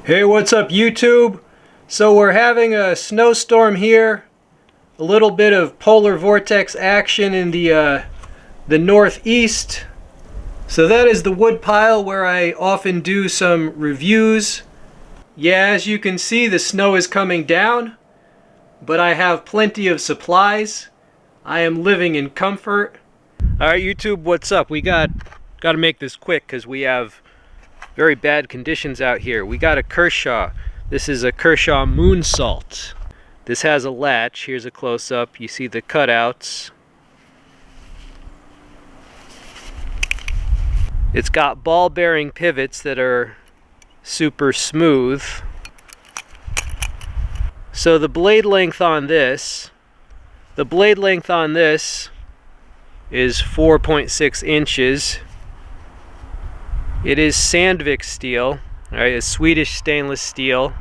Hey, what's up YouTube? So we're having a snowstorm here, a little bit of polar vortex action in the northeast. So that is the wood pile where I often do some reviews. Yeah, as you can see, the snow is coming down, but I have plenty of supplies. I am living in comfort. Alright YouTube, what's up? We got to make this quick because we have very bad conditions out here. We got a Kershaw. This is a Kershaw Moonsault. This has a latch. Here's a close-up. You see the cutouts. It's got ball-bearing pivots that are super smooth. So the blade length on this is 4.6 inches. It is Sandvik steel, right? A Swedish stainless steel,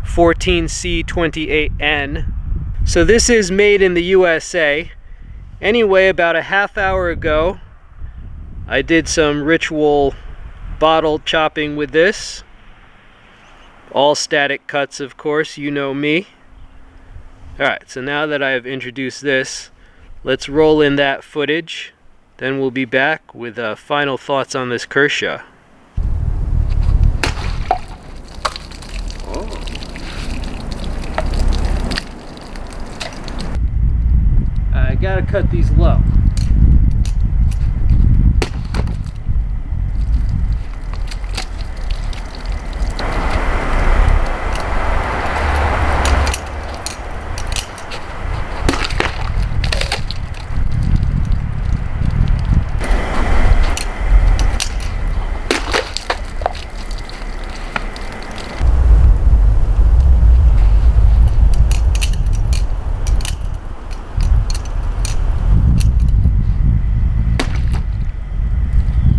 14C28N. So this is made in the USA. Anyway, about a half hour ago, I did some ritual bottle chopping with this. All static cuts, of course, you know me. Alright, so now that I have introduced this, let's roll in that footage. Then we'll be back with final thoughts on this Kershaw. Oh. I gotta cut these low.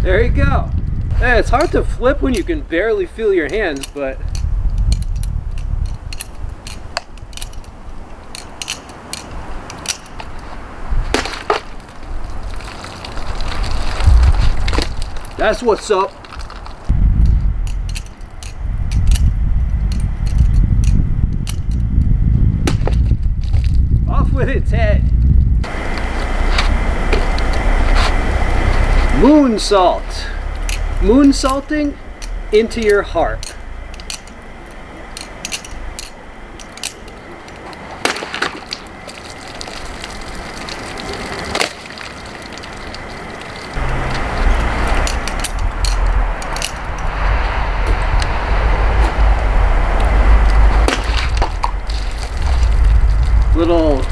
There you go. Hey, it's hard to flip when you can barely feel your hands, but that's what's up. Off with its head. Moonsault. Moonsaulting into your heart. Little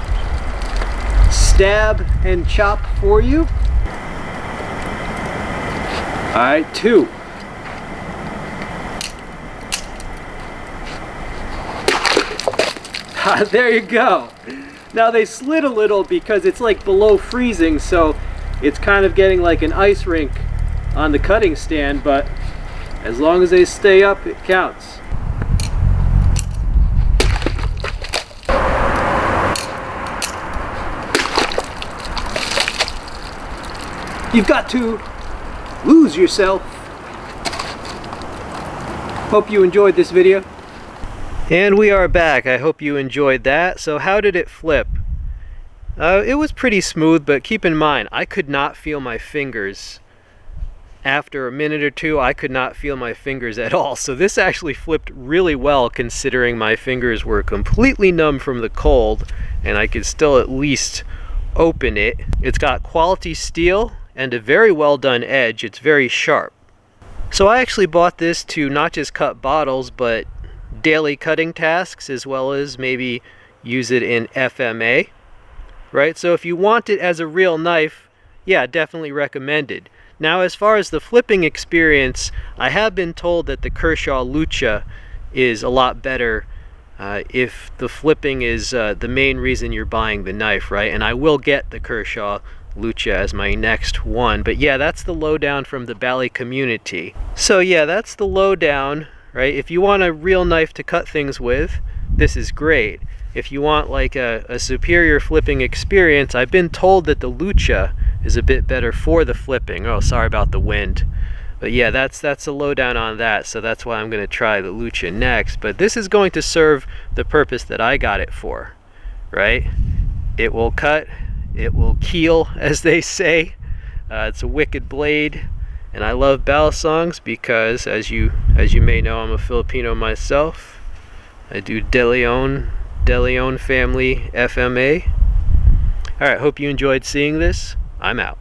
stab and chop for you. Alright, 2. There you go. Now they slid a little because it's like below freezing, so it's kind of getting like an ice rink on the cutting stand, but as long as they stay up, it counts. You've got to lose yourself. Hope you enjoyed this video. And we are back. I hope you enjoyed that. So how did it flip? It was pretty smooth, but keep in mind, I could not feel my fingers. After a minute or two, I could not feel my fingers at all. So this actually flipped really well considering my fingers were completely numb from the cold and I could still at least open it. It's got quality steel and a very well done edge. It's very sharp. So I actually bought this to not just cut bottles, but daily cutting tasks, as well as maybe use it in FMA, right? So if you want it as a real knife, yeah, definitely recommended. Now, as far as the flipping experience, I have been told that the Kershaw Lucha is a lot better if the flipping is the main reason you're buying the knife, right? And I will get the Kershaw Lucha as my next one. But yeah, that's the lowdown from the Bali community. So yeah, that's the lowdown, right? If you want a real knife to cut things with, this is great. If you want like a superior flipping experience, I've been told that the Lucha is a bit better for the flipping. Oh, sorry about the wind. But yeah, that's a lowdown on that, so that's why I'm going to try the Lucha next. But this is going to serve the purpose that I got it for, right? It will cut, it will keel, as they say. It's a wicked blade, and I love Balisongs because, as you may know, I'm a Filipino myself. I do De Leon family FMA. Alright, hope you enjoyed seeing this. I'm out.